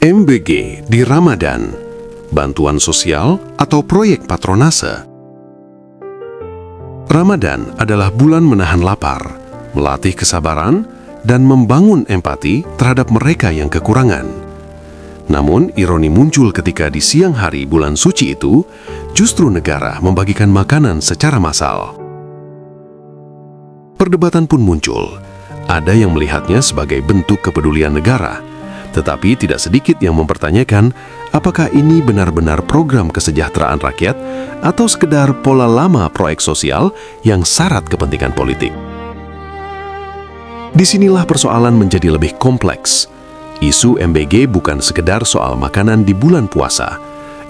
MBG di Ramadan, bantuan sosial atau proyek patronase. Ramadan adalah bulan menahan lapar, melatih kesabaran, dan membangun empati terhadap mereka yang kekurangan. Namun, ironi muncul ketika di siang hari bulan suci itu, justru negara membagikan makanan secara massal. Perdebatan pun muncul. Ada yang melihatnya sebagai bentuk kepedulian negara, tetapi tidak sedikit yang mempertanyakan apakah ini benar-benar program kesejahteraan rakyat atau sekedar pola lama proyek sosial yang syarat kepentingan politik. Disinilah persoalan menjadi lebih kompleks. Isu MBG bukan sekedar soal makanan di bulan puasa.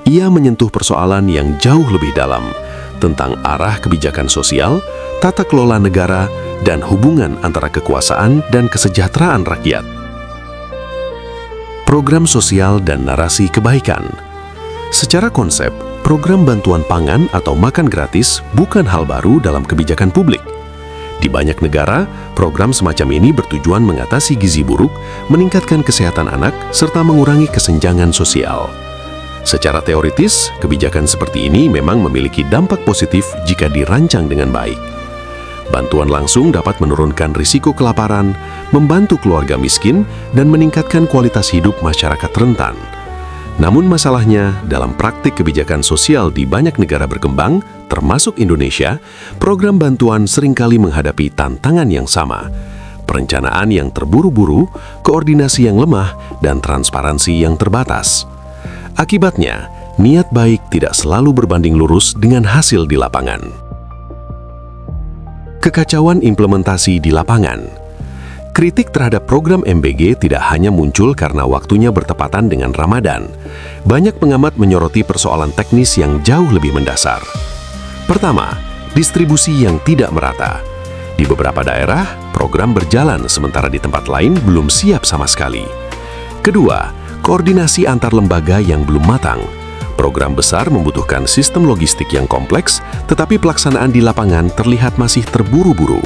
Ia menyentuh persoalan yang jauh lebih dalam tentang arah kebijakan sosial, tata kelola negara, dan hubungan antara kekuasaan dan kesejahteraan rakyat. Program sosial dan narasi kebaikan. Secara konsep, program bantuan pangan atau makan gratis bukan hal baru dalam kebijakan publik. Di banyak negara, program semacam ini bertujuan mengatasi gizi buruk, meningkatkan kesehatan anak, serta mengurangi kesenjangan sosial. Secara teoritis, kebijakan seperti ini memang memiliki dampak positif jika dirancang dengan baik. Bantuan langsung dapat menurunkan risiko kelaparan, membantu keluarga miskin, dan meningkatkan kualitas hidup masyarakat rentan. Namun masalahnya, dalam praktik kebijakan sosial di banyak negara berkembang, termasuk Indonesia, program bantuan seringkali menghadapi tantangan yang sama. Perencanaan yang terburu-buru, koordinasi yang lemah, dan transparansi yang terbatas. Akibatnya, niat baik tidak selalu berbanding lurus dengan hasil di lapangan. Kekacauan implementasi di lapangan. Kritik terhadap program MBG tidak hanya muncul karena waktunya bertepatan dengan Ramadan. Banyak pengamat menyoroti persoalan teknis yang jauh lebih mendasar. Pertama, distribusi yang tidak merata. Di beberapa daerah, program berjalan sementara di tempat lain belum siap sama sekali. Kedua, koordinasi antar lembaga yang belum matang. Program besar membutuhkan sistem logistik yang kompleks, tetapi pelaksanaan di lapangan terlihat masih terburu-buru.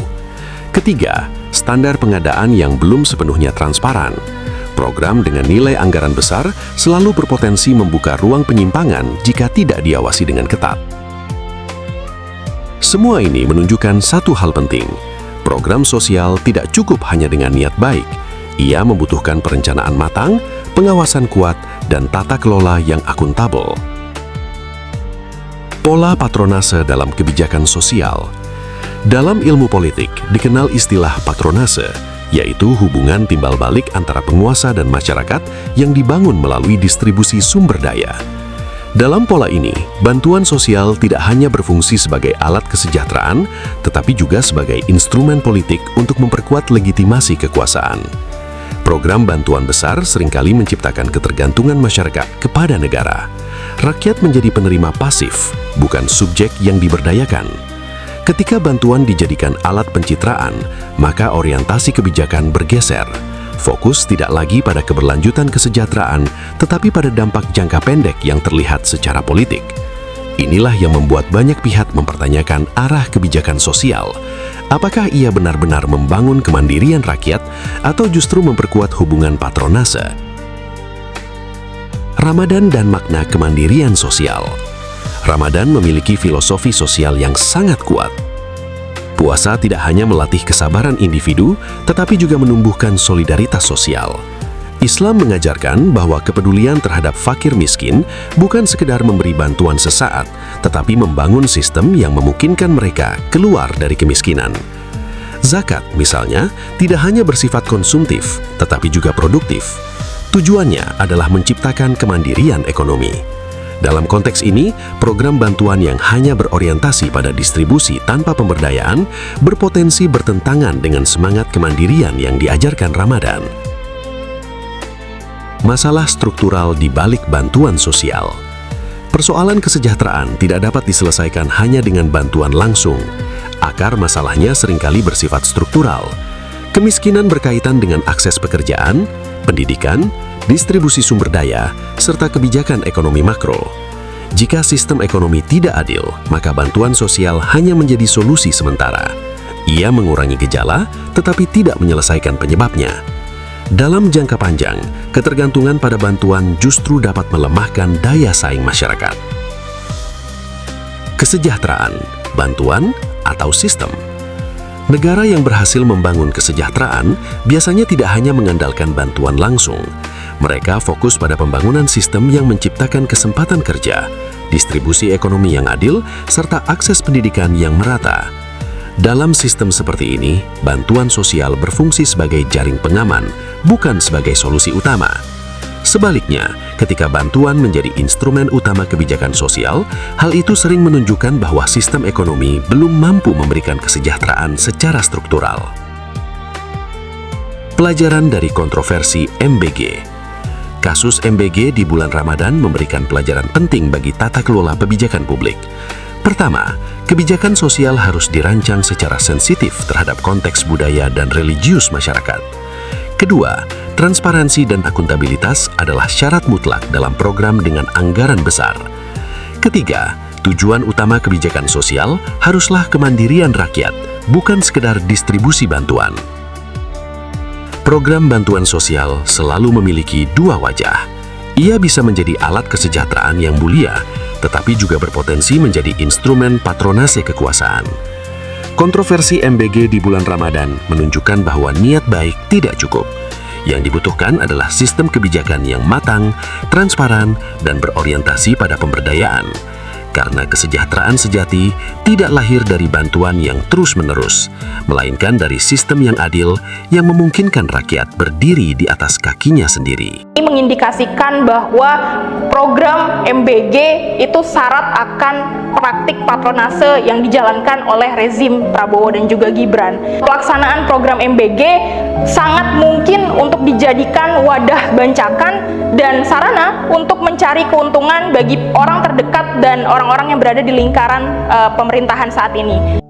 Ketiga, standar pengadaan yang belum sepenuhnya transparan. Program dengan nilai anggaran besar selalu berpotensi membuka ruang penyimpangan jika tidak diawasi dengan ketat. Semua ini menunjukkan satu hal penting. Program sosial tidak cukup hanya dengan niat baik. Ia membutuhkan perencanaan matang, pengawasan kuat, dan tata kelola yang akuntabel. Pola patronase dalam kebijakan sosial. Dalam ilmu politik dikenal istilah patronase, yaitu hubungan timbal balik antara penguasa dan masyarakat yang dibangun melalui distribusi sumber daya. Dalam pola ini, bantuan sosial tidak hanya berfungsi sebagai alat kesejahteraan, tetapi juga sebagai instrumen politik untuk memperkuat legitimasi kekuasaan. Program bantuan besar seringkali menciptakan ketergantungan masyarakat kepada negara. Rakyat menjadi penerima pasif, bukan subjek yang diberdayakan. Ketika bantuan dijadikan alat pencitraan, maka orientasi kebijakan bergeser. Fokus tidak lagi pada keberlanjutan kesejahteraan, tetapi pada dampak jangka pendek yang terlihat secara politik. Inilah yang membuat banyak pihak mempertanyakan arah kebijakan sosial. Apakah ia benar-benar membangun kemandirian rakyat atau justru memperkuat hubungan patronase? Ramadan dan makna kemandirian sosial. Ramadan memiliki filosofi sosial yang sangat kuat. Puasa tidak hanya melatih kesabaran individu, tetapi juga menumbuhkan solidaritas sosial. Islam mengajarkan bahwa kepedulian terhadap fakir miskin bukan sekedar memberi bantuan sesaat, tetapi membangun sistem yang memungkinkan mereka keluar dari kemiskinan. Zakat, misalnya, tidak hanya bersifat konsumtif, tetapi juga produktif. Tujuannya adalah menciptakan kemandirian ekonomi. Dalam konteks ini, program bantuan yang hanya berorientasi pada distribusi tanpa pemberdayaan berpotensi bertentangan dengan semangat kemandirian yang diajarkan Ramadan. Masalah struktural di balik bantuan sosial. Persoalan kesejahteraan tidak dapat diselesaikan hanya dengan bantuan langsung. Akar masalahnya seringkali bersifat struktural. Kemiskinan berkaitan dengan akses pekerjaan, pendidikan, distribusi sumber daya, serta kebijakan ekonomi makro. Jika sistem ekonomi tidak adil, maka bantuan sosial hanya menjadi solusi sementara. Ia mengurangi gejala, tetapi tidak menyelesaikan penyebabnya. Dalam jangka panjang, ketergantungan pada bantuan justru dapat melemahkan daya saing masyarakat. Kesejahteraan, bantuan, atau sistem. Negara yang berhasil membangun kesejahteraan biasanya tidak hanya mengandalkan bantuan langsung. Mereka fokus pada pembangunan sistem yang menciptakan kesempatan kerja, distribusi ekonomi yang adil, serta akses pendidikan yang merata. Dalam sistem seperti ini, bantuan sosial berfungsi sebagai jaring pengaman, bukan sebagai solusi utama. Sebaliknya, ketika bantuan menjadi instrumen utama kebijakan sosial, hal itu sering menunjukkan bahwa sistem ekonomi belum mampu memberikan kesejahteraan secara struktural. Pelajaran dari kontroversi MBG. Kasus MBG di bulan Ramadan memberikan pelajaran penting bagi tata kelola kebijakan publik. Pertama, kebijakan sosial harus dirancang secara sensitif terhadap konteks budaya dan religius masyarakat. Kedua, transparansi dan akuntabilitas adalah syarat mutlak dalam program dengan anggaran besar. Ketiga, tujuan utama kebijakan sosial haruslah kemandirian rakyat, bukan sekedar distribusi bantuan. Program bantuan sosial selalu memiliki dua wajah. Ia bisa menjadi alat kesejahteraan yang mulia, tetapi juga berpotensi menjadi instrumen patronase kekuasaan. Kontroversi MBG di bulan Ramadan menunjukkan bahwa niat baik tidak cukup. Yang dibutuhkan adalah sistem kebijakan yang matang, transparan, dan berorientasi pada pemberdayaan. Karena kesejahteraan sejati tidak lahir dari bantuan yang terus-menerus, melainkan dari sistem yang adil yang memungkinkan rakyat berdiri di atas kakinya sendiri. Ini mengindikasikan bahwa program MBG itu syarat akan praktik patronase yang dijalankan oleh rezim Prabowo dan juga Gibran. Pelaksanaan program MBG sangat mungkin untuk dijadikan wadah bancakan dan sarana untuk mencari keuntungan bagi orang terdekat dan orang-orang yang berada di lingkaran pemerintahan saat ini.